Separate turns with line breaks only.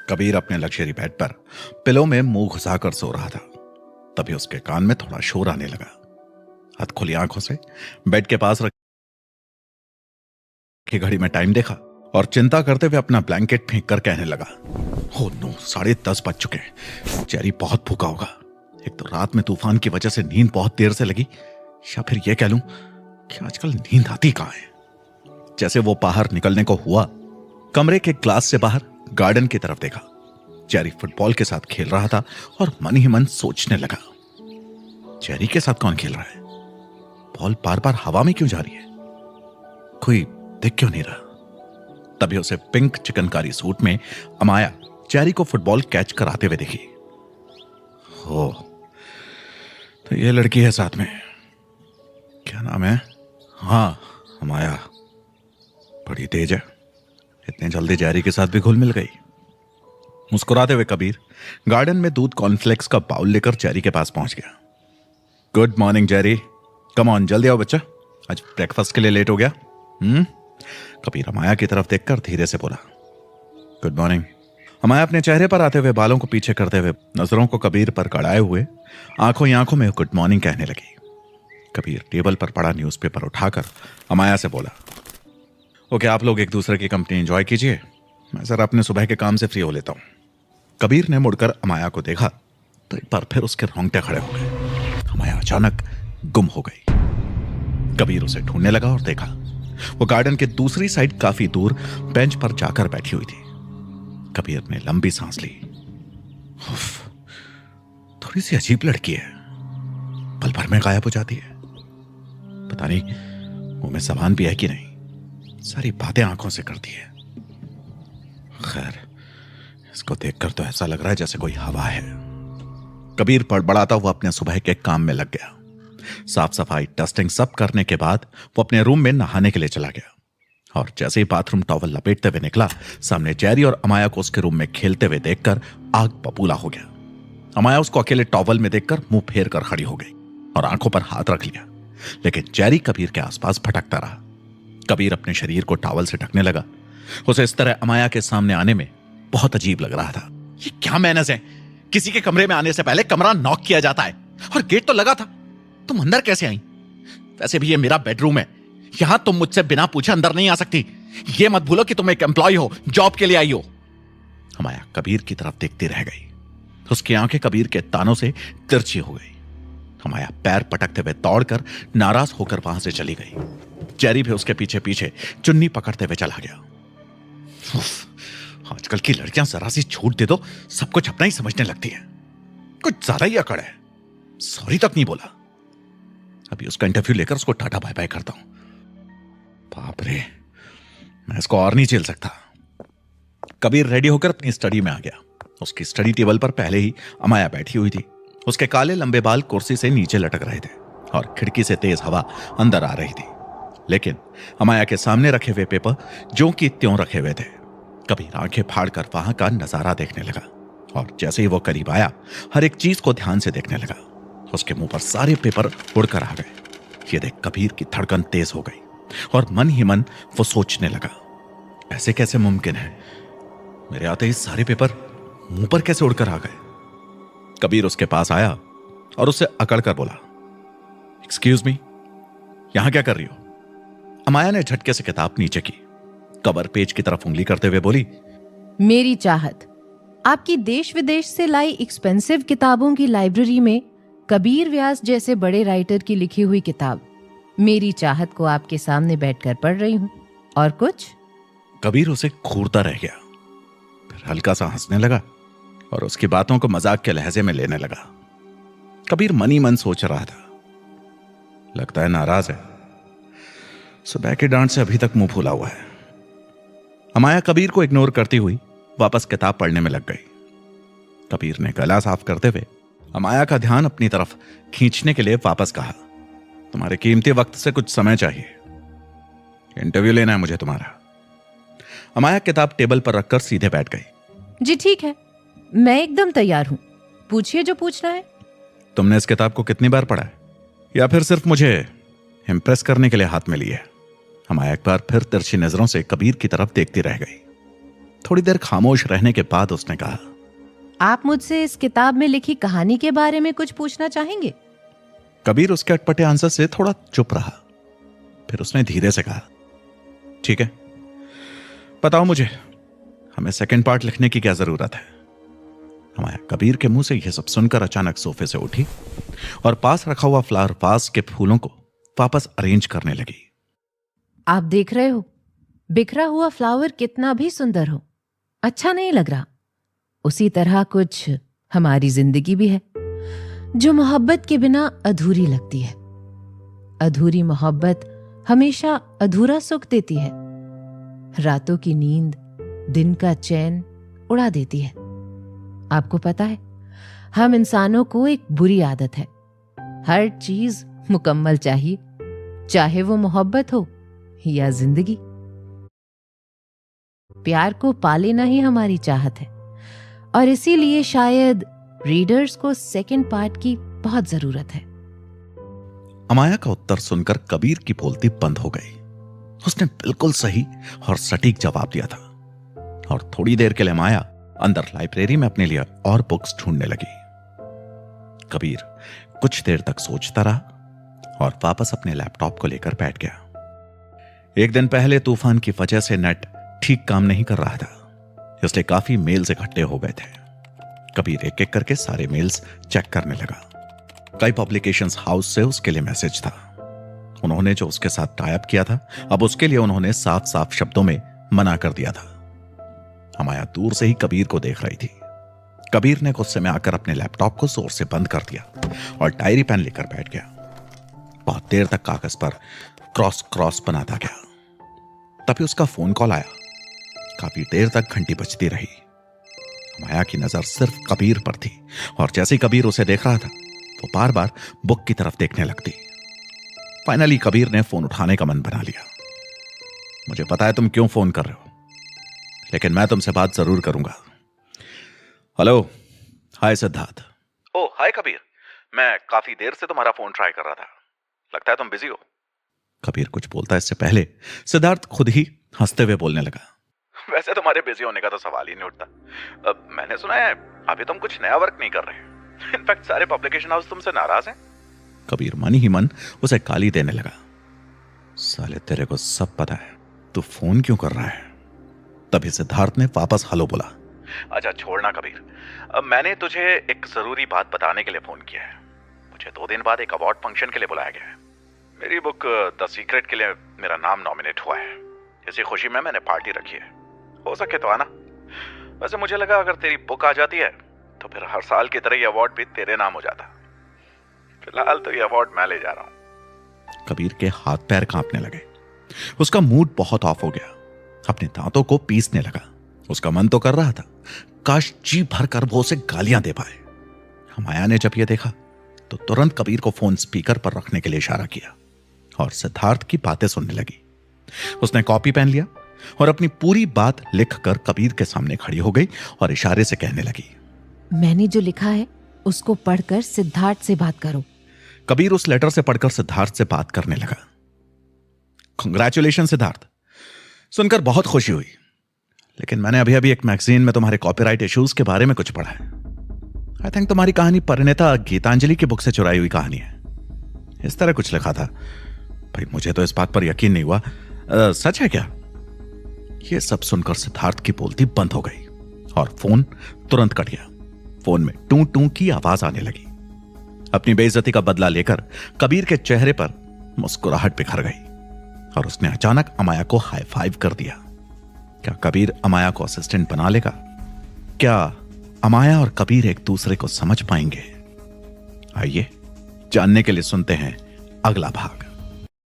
कबीर अपने luxury bed पर pillow में मुंह घुसाकर सो रहा था। तभी उसके कान में थोड़ा शोर आने लगा। हथ खुली आंखों से बेड के पास रखी घड़ी में टाइम देखा और चिंता करते हुए अपना ब्लैंकेट फेंक कर कहने लगा, हो नो, 10:30 बज चुके हैं। जेरी बहुत भूखा होगा। एक तो रात में तूफान की वजह से नींद बहुत देर से लगी, या फिर यह कह लूं कि आजकल नींद आती कहां है। जैसे वो बाहर निकलने को हुआ, कमरे के ग्लास से बाहर गार्डन की तरफ देखा। जेरी फुटबॉल के साथ खेल रहा था और मन ही मन सोचने लगा, जेरी के साथ कौन खेल रहा है? बॉल बार बार हवा में क्यों जा रही है? कोई दिख क्यों नहीं रहा? तभी उसे पिंक चिकनकारी सूट में अमाया जेरी को फुटबॉल कैच कराते हुए दिखी। हो, तो ये लड़की है साथ में। क्या नाम है? हाँ, अमाया। बड़ी तेज है, इतने जल्दी जेरी के साथ भी घुल मिल गई। मुस्कुराते हुए कबीर गार्डन में दूध कॉर्नफ्लेक्स का बाउल लेकर जेरी के पास पहुंच गया। Good morning Jerry, come on, जल्दी आओ बच्चा, आज ब्रेकफास्ट के लिए लेट हो गया। कबीर अमाया की तरफ देखकर धीरे से बोला, गुड मॉर्निंग। अमाया अपने चेहरे पर आते हुए बालों को पीछे करते हुए नजरों को कबीर पर गड़ाए हुए आंखों ही आंखों में गुड मॉर्निंग कहने लगी। कबीर टेबल पर पड़ा न्यूज़पेपर उठाकर अमाया से बोला, ओके, आप लोग एक दूसरे की कंपनी एंजॉय कीजिए, मैं जरा अपने सुबह के काम से फ्री हो लेता हूं। कबीर ने मुड़कर अमाया को देखा तो एक बार फिर उसके रोंगटे खड़े हो गए। अमाया अचानक गुम हो गई। कबीर उसे ढूंढने लगा और देखा वो गार्डन के दूसरी साइड काफी दूर बेंच पर जाकर बैठी हुई थी। कबीर ने लंबी सांस ली। उफ, थोड़ी सी अजीब लड़की है, पल भर में गायब हो जाती है। पता नहीं मुंह में जबान भी है कि नहीं, सारी बातें आंखों से करती है। खैर, इसको देखकर तो ऐसा लग रहा है जैसे कोई हवा है। कबीर बड़बड़ाता हुआ अपने सुबह के काम में लग गया। साफ सफाई डस्टिंग सब करने के बाद वो अपने रूम में नहाने के लिए चला गया और जैसे ही बाथरूम टॉवल लपेटते हुए निकला, सामने जेरी और अमाया को उसके रूम में खेलते हुए देखकर आग बबूला हो गया। अमाया उसको अकेले टॉवल में देखकर मुंह फेर कर खड़ी हो गई और आंखों पर हाथ रख लिया, लेकिन जेरी कबीर के आसपास भटकता रहा। कबीर अपने शरीर को टॉवल से ढकने लगा। उसे इस तरह अमाया के सामने आने में बहुत अजीब लग रहा था। ये क्या मैनर्स है? किसी के कमरे में आने से पहले कमरा नॉक किया जाता है और गेट तो लगा था, तुम अंदर कैसे आई? वैसे भी ये मेरा बेडरूम है, यहां तुम मुझसे बिना पूछे अंदर नहीं आ सकती। ये मत भूलो कि तुम एक एम्प्लॉय हो, जॉब के लिए आई हो। अमाया कबीर की तरफ देखती रह गई। उसकी आंखें कबीर के तानों से तिरछी हो गई। अमाया पैर पटकते हुए दौड़कर नाराज होकर वहां से चली गई। जेरी भी उसके पीछे पीछे चुन्नी पकड़ते हुए चला गया। आजकल की लड़कियां जरा सी छूट दे दो सब कुछ अपना ही समझने लगती है। कुछ ज्यादा ही अकड़ है। सॉरी तक नहीं बोला। अभी उसका इंटरव्यू लेकर उसको टाटा बाय बाय करता हूं। बाप रे, मैं इसको और नहीं झेल सकता। कबीर रेडी होकर अपनी स्टडी में आ गया। उसकी स्टडी टेबल पर पहले ही अमाया बैठी हुई थी। उसके काले लंबे बाल कुर्सी से नीचे लटक रहे थे और खिड़की से तेज हवा अंदर आ रही थी। लेकिन अमाया के सामने रखे हुए पेपर जो कि त्यों रखे हुए थे। कबीर आंखें फाड़कर वहां का नजारा देखने लगा और जैसे ही वो करीब आया, हर एक चीज को ध्यान से देखने लगा। उसके मुंह पर सारे पेपर उड़कर आ गए। ये देख कबीर की धड़कन तेज हो गई और मन ही मन वो सोचने लगा, ऐसे कैसे मुमकिन है? मेरे आते ही सारे पेपर मुंह पर कैसे उड़कर आ गए? कबीर उसके पास आया और उससे अकड़ कर बोला, एक्सक्यूज मी, यहां क्या कर रही हो? अमाया ने झटके से किताब नीचे की, कवर पेज की तरफ उंगली करते हुए बोली,
मेरी चाहत, आपकी देश विदेश से लाई एक्सपेंसिव किताबों की लाइब्रेरी में कबीर व्यास जैसे बड़े राइटर की लिखी हुई किताब मेरी चाहत को आपके सामने बैठकर पढ़ रही हूं। और कुछ?
कबीर उसे घूरता रह गया, फिर हल्का सा हंसने लगा और उसकी बातों को मजाक के लहजे में लेने लगा। कबीर मन ही मन सोच रहा था, लगता है नाराज है, सुबह की डांट से अभी तक मुंह फूला हुआ है। अमाया कबीर को इग्नोर करती हुई वापस किताब पढ़ने में लग गई। कबीर ने गला साफ करते हुए अमाया का ध्यान अपनी तरफ खींचने के लिए वापस कहा, तुम्हारे कीमती वक्त से कुछ समय चाहिए, इंटरव्यू लेना है मुझे तुम्हारा। अमाया किताब टेबल पर रखकर सीधे बैठ गई।
जी ठीक है, मैं एकदम तैयार हूं, पूछिए जो पूछना है।
तुमने इस किताब को कितनी बार पढ़ा है, या फिर सिर्फ मुझे इंप्रेस करने के लिए हाथ में लिया है? अमाया एक बार फिर तिरछी नजरों से कबीर की तरफ देखती रह गई। थोड़ी देर खामोश रहने के बाद उसने कहा,
आप मुझसे इस किताब में लिखी कहानी के बारे में कुछ पूछना चाहेंगे?
कबीर उसके अटपटे आंसर से थोड़ा चुप रहा। फिर उसने धीरे से कहा, ठीक है, बताओ मुझे, हमें सेकंड पार्ट लिखने की क्या जरूरत है? हमाया कबीर के मुंह से यह सब सुनकर अचानक सोफे से उठी और पास रखा हुआ फ्लावर वास के फूलों को वापस अरेंज करने लगी।
आप देख रहे हो, बिखरा हुआ फ्लावर कितना भी सुंदर हो, अच्छा नहीं लग रहा। उसी तरह कुछ हमारी जिंदगी भी है, जो मोहब्बत के बिना अधूरी लगती है। अधूरी मोहब्बत हमेशा अधूरा सुख देती है। रातों की नींद, दिन का चैन उड़ा देती है। आपको पता है, हम इंसानों को एक बुरी आदत है, हर चीज मुकम्मल चाहिए, चाहे वो मोहब्बत हो या जिंदगी। प्यार को पा लेना ही हमारी चाहत है, और इसीलिए शायद रीडर्स को सेकंड पार्ट की बहुत जरूरत है।
अमाया का उत्तर सुनकर कबीर की बोलती बंद हो गई। उसने बिल्कुल सही और सटीक जवाब दिया था, और थोड़ी देर के लिए माया अंदर लाइब्रेरी में अपने लिए और बुक्स ढूंढने लगी। कबीर कुछ देर तक सोचता रहा और वापस अपने लैपटॉप को लेकर बैठ गया। एक दिन पहले तूफान की वजह से नेट ठीक काम नहीं कर रहा था, इसलिए काफी मेल्स इकट्ठे हो गए थे। कबीर एक एक करके सारे मेल्स चेक करने लगा। कई पब्लिकेशंस हाउस से उसके लिए मैसेज था। उन्होंने जो उसके साथ टाइप किया था, अब उसके लिए उन्होंने साफ साफ शब्दों में मना कर दिया था। अमाया दूर से ही कबीर को देख रही थी। कबीर ने गुस्से में आकर अपने लैपटॉप को जोर से बंद कर दिया और डायरी पेन लेकर बैठ गया। बहुत देर तक कागज पर क्रॉस क्रॉस बनाता गया। तभी उसका फोन कॉल आया। काफी देर तक घंटी बजती रही। अमाया की नजर सिर्फ कबीर पर थी, और जैसे ही कबीर उसे देख रहा था, वो बार बार बुक की तरफ देखने लगती। फाइनली कबीर ने फोन उठाने का मन बना लिया। मुझे पता है तुम क्यों फोन कर रहे हो, लेकिन मैं तुमसे बात जरूर करूंगा। हेलो, हाय सिद्धार्थ। ओ हाय कबीर, मैं काफी देर से तुम्हारा फोन ट्राई कर रहा था, लगता है तुम बिजी हो। कबीर कुछ बोलता इससे पहले सिद्धार्थ खुद ही हंसते हुए बोलने लगा, वैसे तुम्हारे बिजी होने का तो सवाल ही नहीं उठता। मैंने सुना है अभी तुम कुछ नया वर्क नहीं कर रहे, इनफैक्ट सारे पब्लिकेशन हाउस तुमसे नाराज हैं। कबीर मन ही मन उसे गाली देने लगा। साले तेरे को सब पता है, तू फोन क्यों कर रहा है? तभी सिद्धार्थ ने वापस हेलो बोला। अच्छा छोड़ना कबीर, अब मैंने तुझे एक जरूरी बात बताने के लिए फोन किया है। मुझे 2 दिन बाद एक अवार्ड फंक्शन के लिए बुलाया गया है। मेरी बुक द सीक्रेट के लिए मेरा नाम नॉमिनेट हुआ है। इसी खुशी में मैंने पार्टी रखी है, हो सके तो आना। वैसे मुझे लगा अगर तेरी बुक आ जाती है तो फिर हर साल की तरह ये अवार्ड भी तेरे नाम हो जाता। फिलहाल तो ये अवार्ड मैं ले जा रहा हूं। कबीर के हाथ पैर कांपने लगे। उसका मूड बहुत ऑफ हो गया। अपने दांतों को पीसने लगा। उसका मन तो कर रहा था काश जी भर कर वो उसे गालियां दे पाए। माया ने जब यह देखा तो तुरंत कबीर को फोन स्पीकर पर रखने के लिए इशारा किया और सिद्धार्थ की बातें सुनने लगी। उसने कॉपी पेन लिया और अपनी पूरी बात लिखकर कबीर के सामने खड़ी हो गई और इशारे से कहने लगी,
मैंने जो लिखा है उसको पढ़कर सिद्धार्थ से बात करो।
कबीर उस लेटर से पढ़कर सिद्धार्थ से बात करने लगा। कांग्रेचुलेशन सिद्धार्थ, सुनकर बहुत खुशी हुई, लेकिन मैंने अभी अभी एक मैगजीन में तुम्हारे कॉपीराइट इश्यूज के बारे में कुछ पढ़ा है। आई थिंक तुम्हारी कहानी परिणीता गीतांजलि की बुक से चुराई हुई कहानी है, इस तरह कुछ लिखा था। भाई मुझे तो इस बात पर यकीन नहीं हुआ। सच है क्या? यह सब सुनकर सिद्धार्थ की बोलती बंद हो गई और फोन तुरंत कट गया। फोन में टू टू की आवाज आने लगी। अपनी बेइज्जती का बदला लेकर कबीर के चेहरे पर मुस्कुराहट बिखर गई और उसने अचानक अमाया को हाई फाइव कर दिया। क्या कबीर अमाया को असिस्टेंट बना लेगा? क्या अमाया और कबीर एक दूसरे को समझ पाएंगे? आइए जानने के लिए सुनते हैं अगला भाग।